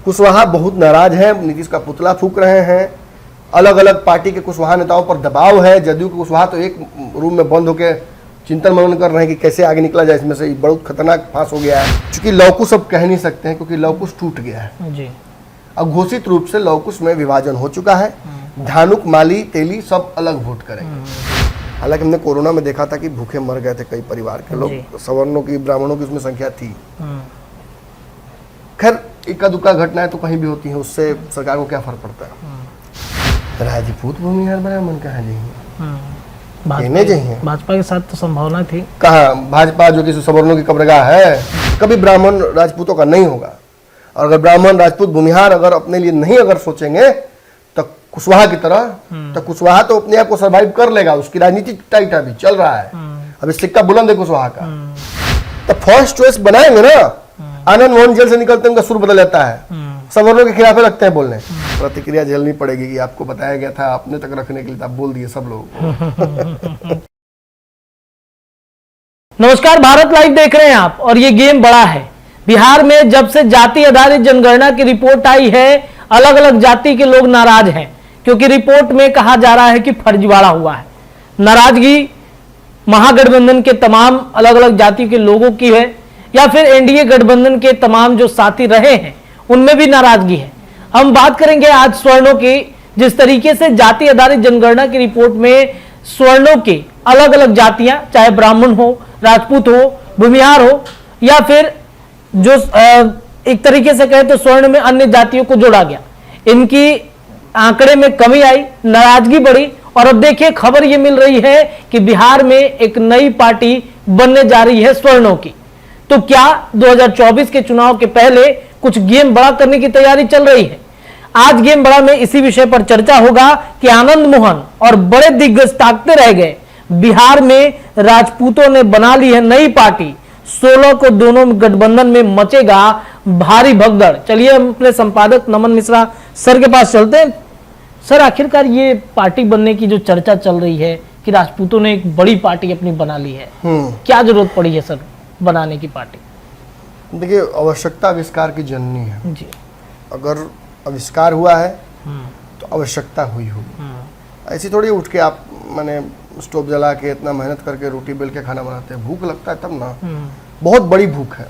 कुशवाहा बहुत नाराज है, नीतीश का पुतला फूंक रहे हैं। अलग अलग पार्टी के कुशवाहा नेताओं पर दबाव है। जदयू के कुशवाहा तो एक रूम में बंद होकर चिंतन मनन कर रहे हैं कि कैसे आगे निकला जाए, इसमें से बहुत खतरनाक फांस हो गया है। क्योंकि लवकुश अब कह नहीं सकते हैं, क्योंकि लवकुश टूट गया है जी। अब घोषित रूप से लवकुश में विभाजन हो चुका है। धानुक, माली, तेली सब अलग वोट करेंगे। हालांकि हमने कोरोना में देखा था कि भूखे मर गए थे कई परिवार के लोग, सवर्णों की, ब्राह्मणों की उसमें संख्या थी। खैर इक्का दुक्का घटनाएं तो कहीं भी होती हैं, उससे सरकार को क्या फर्क पड़ता है। राजपूत भूमिहार ब्राह्मण कहाँ जाइए, भाजपा के साथ तो संभावना थी। कहाँ भाजपा जो कि सवर्णों की कब्रगाह है, कभी ब्राह्मण राजपूतों का नहीं होगा। और अगर ब्राह्मण राजपूत भूमिहार अगर अपने लिए नहीं अगर सोचेंगे तो कुशवाहा की तरह, तो कुशवाहा तो अपने आप को सर्वाइव कर लेगा। उसकी राजनीति टाइट अभी चल रहा है, अभी सिक्का बुलंद है कुशवाहा का। तो फर्स्ट चॉइस बनाएंगे ना। आनंद मोहन जेल से निकलते उनका सुर बदल जाता है, सवर्णों के खिलाफ लगते हैं बोलने। प्रतिक्रिया झेलनी पड़ेगी कि आपको बताया गया था, अपने तक रखने के लिए आप बोल दिए सब लोग। नमस्कार, भारत लाइव देख रहे हैं आप और ये गेम बड़ा है। बिहार में जब से जाति आधारित जनगणना की रिपोर्ट आई है, अलग अलग जाति के लोग नाराज हैं, क्योंकि रिपोर्ट में कहा जा रहा है कि फर्जीवाड़ा हुआ है। नाराजगी महागठबंधन के तमाम अलग अलग जाति के लोगों की है, या फिर एनडीए गठबंधन के तमाम जो साथी रहे हैं उनमें भी नाराजगी है। हम बात करेंगे आज स्वर्णों की। जिस तरीके से जाति आधारित जनगणना की रिपोर्ट में स्वर्णों के अलग अलग जातियां, चाहे ब्राह्मण हो, राजपूत हो, भूमिहार हो, या फिर जो एक तरीके से कहे तो स्वर्ण में अन्य जातियों को जोड़ा गया, इनकी आंकड़े में कमी आई, नाराजगी बढ़ी। और अब देखिए खबर यह मिल रही है कि बिहार में एक नई पार्टी बनने जा रही है स्वर्णों की। तो क्या 2024 के चुनाव के पहले कुछ गेम बड़ा करने की तैयारी चल रही है? आज गेम बड़ा में इसी विषय पर चर्चा होगा कि आनंद मोहन और बड़े दिग्गज ताकते रह गए। बिहार में राजपूतों ने बना ली है नई पार्टी। 16 को दोनों गठबंधन में मचेगा भारी भगदड़। चलिए हम अपने संपादक नमन मिश्रा सर के पास चलते हैं। सर, आखिरकार ये पार्टी बनने की जो चर्चा चल रही है कि राजपूतों ने एक बड़ी पार्टी अपनी बना ली है, क्या जरूरत पड़ी है सर बनाने की पार्टी? देखिए, आवश्यकता आविष्कार की जननी है जी। अगर आविष्कार हुआ है तो आवश्यकता हुई होगी। ऐसी थोड़ी उठ के आप माने स्टोव जला के इतना मेहनत करके रोटी बेल के खाना बनाते हैं, भूख लगता है तब ना। बहुत बड़ी भूख है।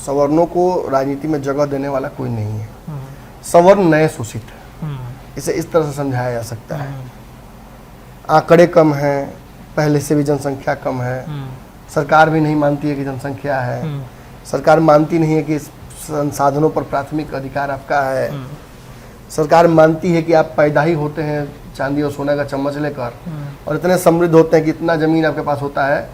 सवर्णों को राजनीति में जगह देने वाला कोई नहीं है। सवर्ण नए शोषित है, इसे इस तरह से समझाया जा सकता है। आंकड़े कम हैं, पहले से भी जनसंख्या कम है। सरकार भी नहीं मानती है कि जनसंख्या है। सरकार मानती नहीं है कि संसाधनों पर प्राथमिक अधिकार आपका है। सरकार मानती है कि आप पैदा ही होते हैं चांदी और सोना का चम्मच लेकर, और इतने समृद्ध होते हैं कि इतना जमीन आपके पास होता है,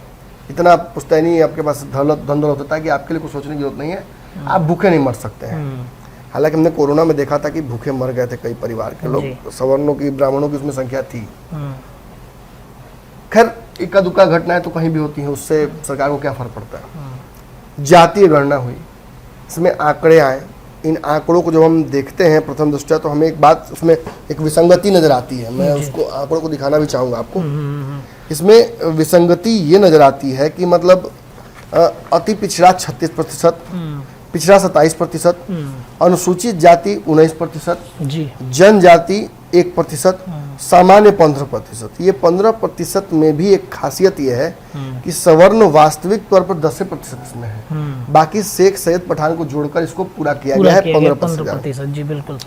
इतना पुश्तैनी आपके पास धन दौलत होता है कि आपके लिए कुछ सोचने की जरूरत नहीं है, आप भूखे नहीं मर सकते हैं। हालांकि हमने कोरोना में देखा था कि भूखे मर गए थे कई परिवार के लोग, सवर्णों की, ब्राह्मणों की उसमें संख्या थी। खैर इक्का दुक्का घटनाएं तो कहीं भी होती हैं, उससे सरकार को क्या फर्क पड़ता है। जातीय गणना हुई, इसमें आंकड़े आए। इन आंकड़ों को जब हम देखते हैं प्रथम दृष्टया तो हमें एक बात, उसमें एक विसंगति नजर आती है। मैं उसको आंकड़ों को दिखाना भी चाहूंगा आपको। इसमें विसंगति ये नजर आती है कि मतलब अति पिछड़ा 36%, पिछड़ा 27%, अनुसूचित जाति 19%, जनजाति 1%, सामान्य 15%। ये 15% में भी एक खासियत यह है कि सवर्ण वास्तविक तौर पर 10% इसमें है। बाकी शेख सैयद पठान को जोड़कर इसको पूरा किया गया है 15%। जी बिल्कुल।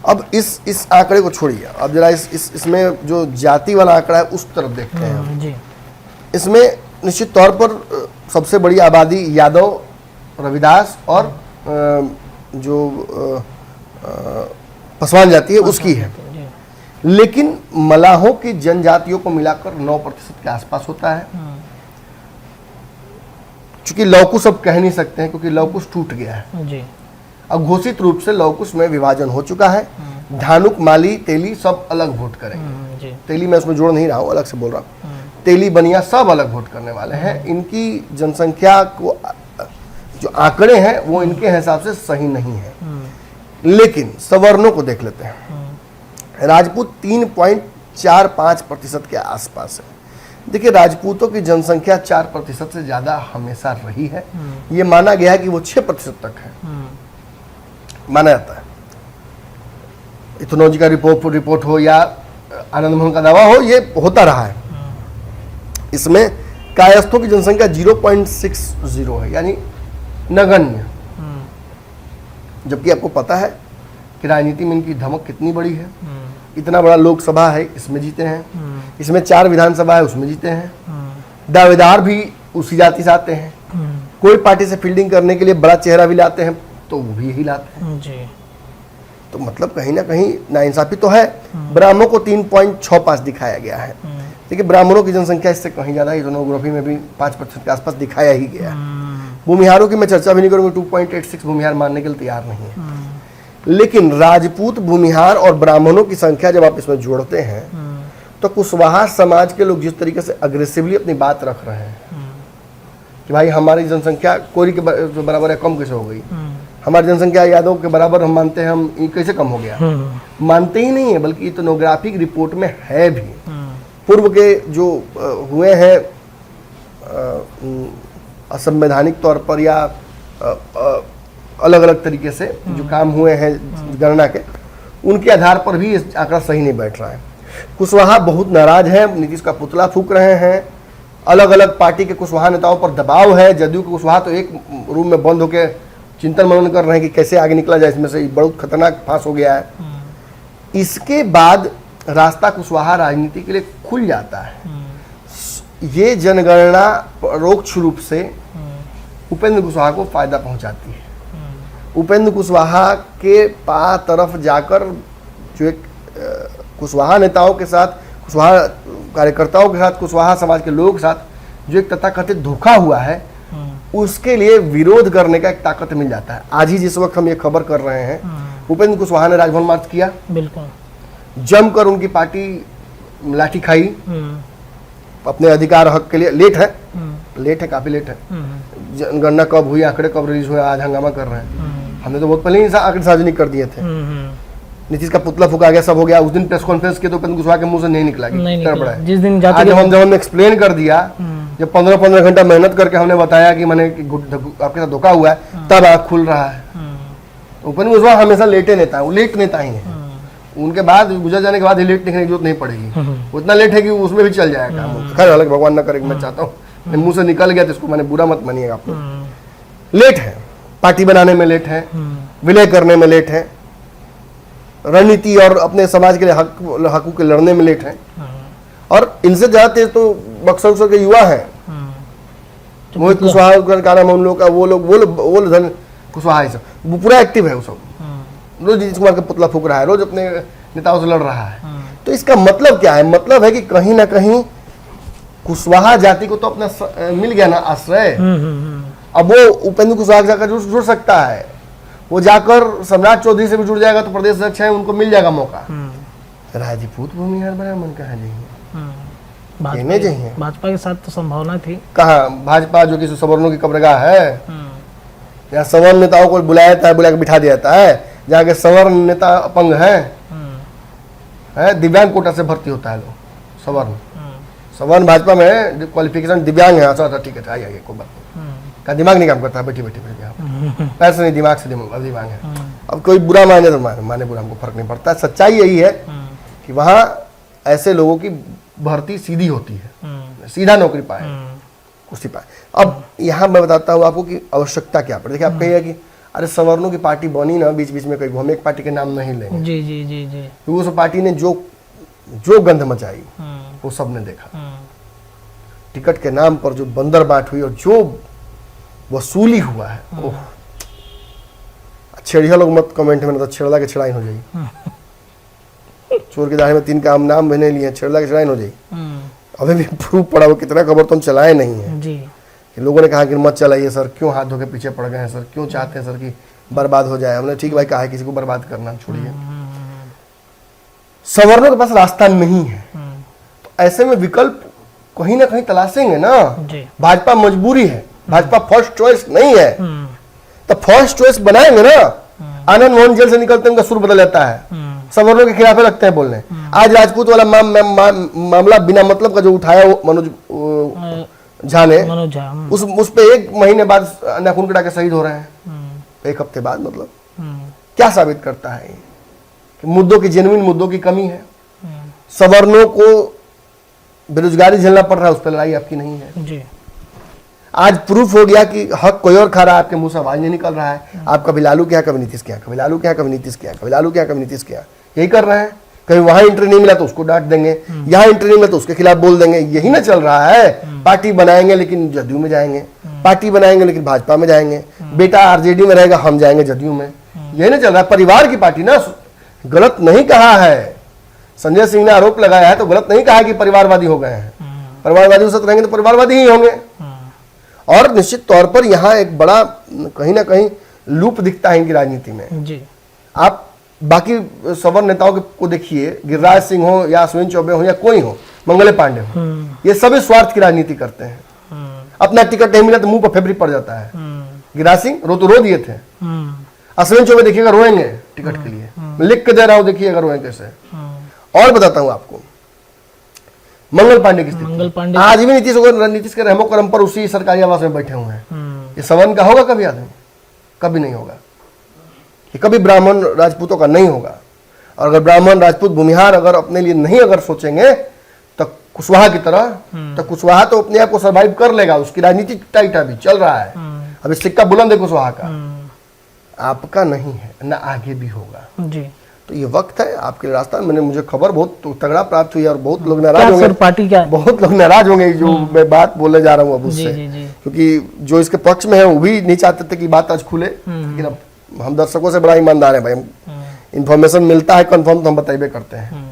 अब इस आंकड़े को छोड़िए, अब जरा इसमें जो जाति वाला आंकड़ा है उस तरफ देखते हैं हम। इसमें निश्चित तौर पर सबसे बड़ी आबादी यादव, रविदास और जो पासवान जाति है उसकी है। लेकिन मलाहों की जनजातियों को मिलाकर 9% के आसपास होता है। चूंकि लवकुश अब कह नहीं सकते हैं, क्योंकि लवकुश टूट गया है जी। अब घोषित रूप से लवकुश में विभाजन हो चुका है। धानुक, माली, तेली सब अलग वोट करेंगे। तेली मैं उसमें जोड़ नहीं रहा हूँ, अलग से बोल रहा हूँ। तेली, बनिया सब अलग वोट करने वाले हैं। इनकी जनसंख्या को जो आंकड़े हैं वो इनके हिसाब से सही नहीं है। लेकिन सवर्णों को देख लेते हैं। राजपूत 3.45% के आसपास है। देखिए, राजपूतों की जनसंख्या 4% से ज्यादा हमेशा रही है। ये माना गया है कि वो 6% तक है, माना जाता है। इथनोलॉजी का रिपोर्ट हो या आनंद मोहन का दावा हो, ये होता रहा है। इसमें कायस्थों की जनसंख्या 0.60 है, यानी नगण्य। जबकि आपको पता है कि राजनीति में इनकी धमक कितनी बड़ी है। इतना बड़ा लोकसभा है, इसमें जीते हैं, इसमें 4 विधानसभा है, उसमें जीते हैं, दावेदार भी उसी जाति से आते हैं, कोई पार्टी से फील्डिंग करने के लिए बड़ा चेहरा भी लाते हैं तो वो भी यही लाते हैं जी। तो मतलब कहीं ना कहीं नाइंसाफी तो है। ब्राह्मणों को 3.65 दिखाया गया है। देखिए ब्राह्मणों की जनसंख्या इससे कहीं ज्यादा, इथनोग्राफी में भी 5% के आसपास दिखाया ही गया है। भूमिहारों की मैं चर्चा भी नहीं करूंगा, 2.86 भूमिहार मानने के लिए तैयार नहीं है। लेकिन राजपूत, भूमिहार और ब्राह्मणों की संख्या जब आप इसमें जोड़ते हैं तो कुशवाहा समाज के लोग जिस तरीके से अग्रेसिवली अपनी बात रख रहे हैं कि भाई हमारी जनसंख्या कोरी के बराबर है, कम कैसे हो गई, हमारी जनसंख्या यादव के बराबर हम मानते हैं, हम ये कैसे कम हो गया। मानते ही नहीं है, बल्कि इथनोग्राफिक रिपोर्ट में है भी। पूर्व के जो हुए हैं असंवैधानिक तौर पर या अलग अलग तरीके से जो काम हुए हैं गणना के, उनके आधार पर भी इस आंकड़ा सही नहीं बैठ रहा है। कुशवाहा बहुत नाराज है, नीतीश का पुतला फूंक रहे हैं, अलग अलग पार्टी के कुशवाहा नेताओं पर दबाव है। जदयू के कुशवाहा तो एक रूम में बंद होकर चिंतन मनन कर रहे हैं कि कैसे आगे निकला जाए, इसमें से बहुत खतरनाक फांस हो गया है। इसके बाद रास्ता कुशवाहा राजनीति के लिए खुल जाता है। ये जनगणना परोक्ष रूप से उपेंद्र कुशवाहा को फायदा पहुंचाती है। उपेंद्र कुशवाहा के तरफ जाकर जो एक कुशवाहा नेताओं के साथ, कुशवाहा कार्यकर्ताओं के साथ, कुशवाहा समाज के लोगों के साथ जो एक तथाकथित धोखा हुआ है, उसके लिए विरोध करने का एक ताकत मिल जाता है। आज ही जिस वक्त हम ये खबर कर रहे हैं, उपेंद्र कुशवाहा ने राजभवन मार्च किया, बिल्कुल जमकर उनकी पार्टी लाठी खाई अपने अधिकार हक के लिए। लेट है, काफी लेट है। जनगणना कब हुई, आंकड़े कब रिलीज हुए, आज हंगामा कर रहे हैं। हमने तो बहुत पहले ही आंकड़े सार्वजनिक कर दिए थे। नीतीश का पुतला फूका गया, सब हो गया। उस दिन प्रेस कॉन्फ्रेंस के तो उपेंद्र कुशवाहा के मुंह से नहीं निकला जिस दिन आज जब हमने एक्सप्लेन कर दिया, जब 15 घंटा मेहनत करके हमने बताया कि मैंने आपके साथ धोखा हुआ है, तब आँख खुल रहा है। उपेंद्र कुशवाहा हमेशा लेटे नेता है, वो लेट नेता ही है। उनके बाद गुजर जाने के बाद लेट लिखने की जरूरत नहीं पड़ेगी, उतना लेट है कि उसमें भी चल जाएगा काम। खैर अलग, भगवान ना करे, मैं चाहता हूँ मुंह से निकल गया तो इसको मैंने बुरा मत मानिएगा आप लोग। लेट है, पार्टी बनाने में लेट है, विलय करने में लेट है, रणनीति और अपने समाज के लिए हकों के लड़ने में लेट है। और इनसे ज्यादा तेज तो बक्सर के युवा हैं। मोहित कुशवाहा का नाम उन लोग का, वो लोग धन कुशवाहा सब वो पूरा एक्टिव है। वो सब रोज नीतीश कुमार का पुतला फूक रहा है, रोज अपने नेताओं से लड़ रहा है। तो इसका मतलब क्या है? मतलब है कि कहीं ना कहीं कुशवाहा जाति को तो अपना मिल गया ना आश्रय। अब वो उपेंद्र कुशवाहा जाकर जुड़ सकता है, वो जाकर सम्राट चौधरी से भी जुड़ जाएगा तो प्रदेश अध्यक्ष है, उनको मिल जाएगा मौका। राजपूत भूमिहार ब्राह्मण कहाँ जाइए? भाजपा के साथ तो संभावना थी। कहाँ भाजपा जो कि सवर्णों की कब्रगाह है, यहाँ सवर्ण नेताओं को बुलाया जाता है, बुला के बिठा दिया जाता है। जहाँ के सवर्ण नेता अपंग है, दिव्यांग कोटा से भर्ती होता है लोग। सवर्ण भाजपा में क्वालिफिकेशन दिव्यांग है। अच्छा ठीक है, आइए कोई बात नहीं, का दिमाग नहीं काम करता है, बैठी पैसे नहीं, दिमाग से दिमाग है। अब कोई बुरा माने तो माने बुरा, हमको फर्क नहीं पड़ता। सच्चाई यही है कि वहाँ ऐसे लोगों की भर्ती सीधी होती है, सीधा नौकरी पाए, कुर्सी पाए। अब यहाँ मैं बताता हूँ आपको कि आवश्यकता क्या पड़े। देखिए आप कहिए कि अरे सवर्णों की पार्टी बनी ना, बीच बीच में कहीं हम एक पार्टी के नाम नहीं लेंगे। जी जी जी जी। तो उस पार्टी ने जो गंध मचाई वो सबने देखा। टिकट के नाम पर जो बंदर बाट हुई और जो वसूली हुआ है, ओह छेड़िया लोग मत कमेंट में, तो छेड़ला के छेड़ाई हो जाएगी। चोर की दाढ़ी में 3 का हम नाम भी नहीं लिए, छेड़ला के छेड़ाई हो जाएगी। अभी भी प्रूफ पड़ा, वो कितना खबर तो हम चलाए नहीं है जी। कि लोगों ने कहा कि मत चलाइए सर, क्यों हाथ धो के पीछे पड़ गए हैं सर, क्यों चाहते हैं सर कि बर्बाद हो जाए। हमने ठीक भाई कहा है, किसी को बर्बाद करना छोड़िए। सवर्णों के पास रास्ता नहीं है, तो ऐसे में विकल्प कहीं ना कहीं तलाशेंगे ना। भाजपा मजबूरी है, भाजपा फर्स्ट चॉइस नहीं है, तो फर्स्ट चॉइस बनाएंगे ना। आनंद मोहन जेल से निकलते उनका सुर बदल जाता है, सवर्णों के खिलाफ लगते हैं बोलने। आज राजपूत वाला मामला बिना मतलब का जो उठाया वो मनोज झा ने, उस पे 1 महीने बाद नाखून कटा के शहीद हो रहे हैं, 1 हफ्ते बाद। मतलब क्या साबित करता है मुद्दों की, जेन्युइन मुद्दों की कमी है। सवर्णों को बेरोजगारी झेलना पड़ रहा है, उस पर लड़ाई आपकी नहीं है जी। आज प्रूफ हो गया कि हक कोई और खा रहा है, आपके मुंह से आवाज नहीं निकल रहा है। आप कभी लालू क्या, कभी नीतीश क्या, कभी लालू क्या, कभी नीतीश क्या, कभी लालू क्या, कभी नीतीश क्या, यही कर रहे हैं। कहीं वहां एंट्री नहीं मिला तो उसको डांट देंगे, यहाँ एंट्री नहीं मिला तो उसके खिलाफ बोल देंगे, यही ना चल रहा है। पार्टी बनाएंगे लेकिन जदयू में जाएंगे, पार्टी बनाएंगे लेकिन भाजपा में जाएंगे, बेटा आरजेडी में रहेगा, हम जाएंगे जदयू में, यही ना चल रहा है। परिवार की पार्टी ना, गलत नहीं कहा है। संजय सिंह ने आरोप लगाया है तो गलत नहीं कहा कि परिवारवादी हो गए हैं। परिवारवादी के साथ रहेंगे तो परिवारवादी ही होंगे। और निश्चित तौर पर यहाँ एक बड़ा कहीं ना कहीं लूप दिखता है इनकी राजनीति में जी। आप बाकी सवर्ण नेताओं को देखिए, गिरिराज सिंह हो या अश्विन चौबे हो या कोई हो, मंगले पांडे हो, ये सभी स्वार्थ की राजनीति करते हैं। अपना टिकट नहीं मिला तो मुंह पर फेफड़ी पड़ जाता है। गिरिराज सिंह रो दिए थे, अश्विन चौबे देखिएगा रोएंगे टिकट के लिए, लिख के दे रहा हूं, देखिएगा रोएं कैसे। और बताता हूं आपको मंगल पांडे की स्थिति, आज भी नीतीश के रहमो करम पर उसी सरकारी आवास में बैठे हुए हैं। ये सवर्ण का होगा कभी आदमी? कभी नहीं होगा। ये कभी ब्राह्मण राजपूतों का नहीं होगा। और अगर ब्राह्मण राजपूत भूमिहार अगर अपने लिए नहीं अगर सोचेंगे तो कुशवाहा की तरह, तो कुशवाहा तो अपने आप को सर्वाइव कर लेगा। उसकी राजनीति टाइट अभी चल रहा है, अभी सिक्का बुलंद है कुशवाहा का, आपका नहीं है, ना आगे भी होगा जी। तो ये वक्त है आपके लिए रास्ता। मैंने मुझे खबर बहुत तगड़ा प्राप्त हुई और बहुत लोग नाराज होंगे, पार्टी क्या, बहुत लोग नाराज होंगे जो मैं बात बोलने जा रहा हूँ अब उससे, क्योंकि जो इसके पक्ष में है वो भी नहीं चाहते थे कि बात आज खुले। लेकिन अब हम दर्शकों से बड़ा ईमानदार है भाई, इंफॉर्मेशन मिलता है कंफर्म तो हम बताइए करते हैं।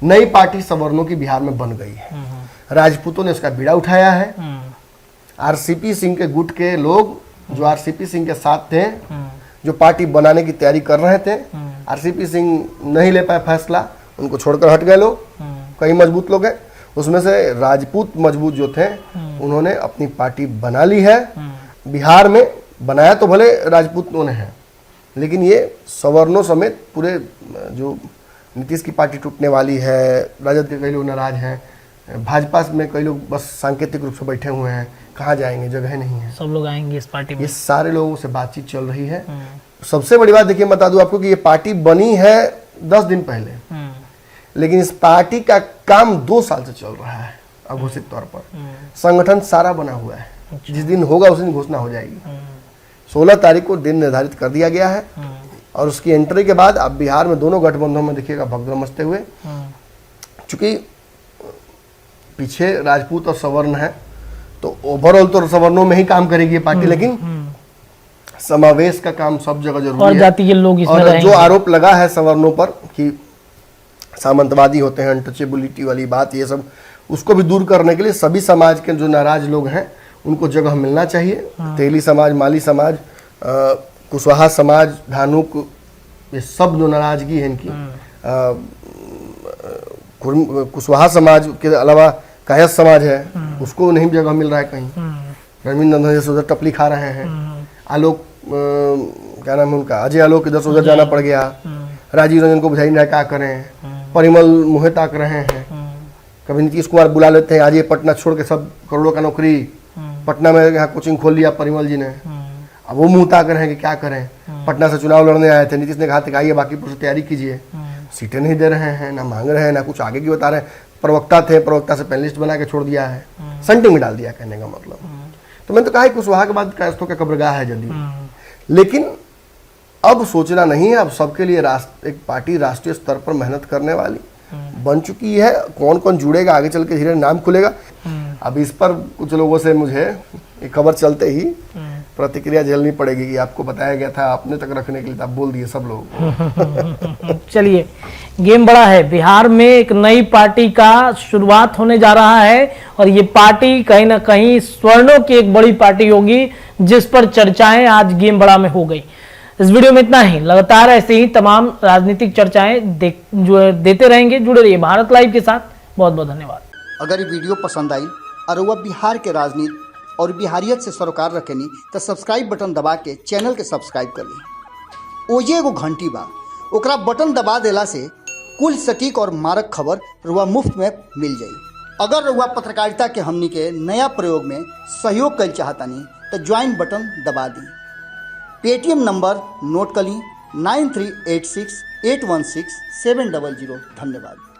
नई पार्टी सवर्णों की बिहार में बन गई है, राजपूतों ने उसका बीड़ा उठाया है। आरसीपी सिंह के गुट के लोग जो आरसीपी सिंह के साथ थे, जो पार्टी बनाने की तैयारी कर रहे थे, आरसीपी सिंह नहीं ले पाए फैसला, उनको छोड़कर हट गए लोग। कई मजबूत लोग हैं, उसमें से राजपूत मजबूत जो थे उन्होंने अपनी पार्टी बना ली है। बिहार में बनाया तो भले राजपूतों ने है, लेकिन ये सवर्णों समेत पूरे जो नीतीश की पार्टी टूटने वाली है, राजद के कई लोग नाराज हैं, भाजपा में कई लोग बस सांकेतिक रूप से बैठे हुए हैं, कहाँ जाएंगे, जगह नहीं है, सब लोग आएंगे इस पार्टी में। ये सारे लोगों से बातचीत चल रही है। सबसे बड़ी बात देखिए, बता दूं आपको कि ये पार्टी बनी है 10 दिन पहले, लेकिन इस पार्टी का काम 2 साल से चल रहा है अघोषित तौर पर। संगठन सारा बना हुआ है, जिस दिन होगा उस दिन घोषणा हो जाएगी। 16 तारीख को दिन निर्धारित कर दिया गया है और उसकी एंट्री के बाद आप बिहार में दोनों गठबंधनों में देखिएगा भगदड़ मचते हुए। चूंकि पीछे राजपूत और सवर्ण है तो ओवरऑल तो सवर्णों में ही काम करेगी ये पार्टी, लेकिन समावेश का काम सब जगह जरूरी है। जाति के लोग इसमें और जो आरोप लगा है सवर्णों पर कि सामंतवादी होते हैं, अनटचेबिलिटी वाली बात, ये सब उसको भी दूर करने के लिए सभी समाज के जो नाराज लोग हैं उनको जगह मिलना चाहिए। तेली समाज, माली समाज, कुशवाहा समाज, धानुक, ये सब जो नाराजगी है इनकी, कुशवाहा समाज के अलावा कायस्थ समाज है, उसको नहीं जगह मिल रहा है कहीं। रविंद्र नंदन जैसे उधर टपली खा रहे हैं, आलोक क्या नाम है उनका, अजय आलोक इधर से उधर जाना पड़ गया, राजीव रंजन को बुझाई नहीं क्या करें, परिमल मुहे ताक रहे हैं, कभी नीतीश कुमार बुला लेते हैं, आज ये पटना छोड़ के सब करोड़ों का नौकरी पटना में यहाँ कोचिंग खोल लिया परिमल जी ने, अब वो मुंह ताक रहे हैं कि क्या करें। पटना से चुनाव लड़ने आए थे, नीतीश ने कहा था कि आइए बाकीपुर से तैयारी कीजिए, सीटें नहीं दे रहे हैं, ना मांग रहे हैं, ना कुछ आगे की बता रहे हैं। प्रवक्ता थे, प्रवक्ता से पैनलिस्ट बना के छोड़ दिया है, संटिंग में डाल दिया कहने का मतलब। तो मैंने तो कहा कुशवाहा के बाद कायस्थों का कब्रगाह है जदयू, लेकिन अब सोचना नहीं है। अब सबके लिए एक पार्टी राष्ट्रीय स्तर पर मेहनत करने वाली बन चुकी है। कौन कौन जुड़ेगा आगे चल के धीरे नाम खुलेगा। अब इस पर कुछ लोगों से मुझे ये खबर चलते ही प्रतिक्रिया झेलनी पड़ेगी कि आपको बताया गया था, अपने तक रखने के लिए आप बोल दिए सब लोग। चलिए, गेम बड़ा है। बिहार में एक नई पार्टी का शुरुआत होने जा रहा है और ये पार्टी कहीं ना कहीं स्वर्णों की एक बड़ी पार्टी होगी, जिस पर चर्चाएं आज गेम बड़ा में हो गई। इस वीडियो में इतना ही। लगातार ऐसे ही तमाम राजनीतिक चर्चाएं देते रहेंगे। जुड़े रहिए भारत लाइव के साथ। बहुत बहुत धन्यवाद। अगर ये वीडियो पसंद आई और वह बिहार के राजनीति और बिहारियत से सरोकार रखेनी तो सब्सक्राइब बटन दबा के चैनल के सब्सक्राइब कर ली। ओजे एगो घंटी बा, ओकरा बटन दबा देला से कुल सटीक और मारक खबर रुआ मुफ्त में मिल जाई। अगर रुआ पत्रकारिता के हमनी के नया प्रयोग में सहयोग कर चाहतानी तो ज्वाइन बटन दबा दी। पेटीएम नंबर नोट कर ली 9386 816-700। धन्यवाद।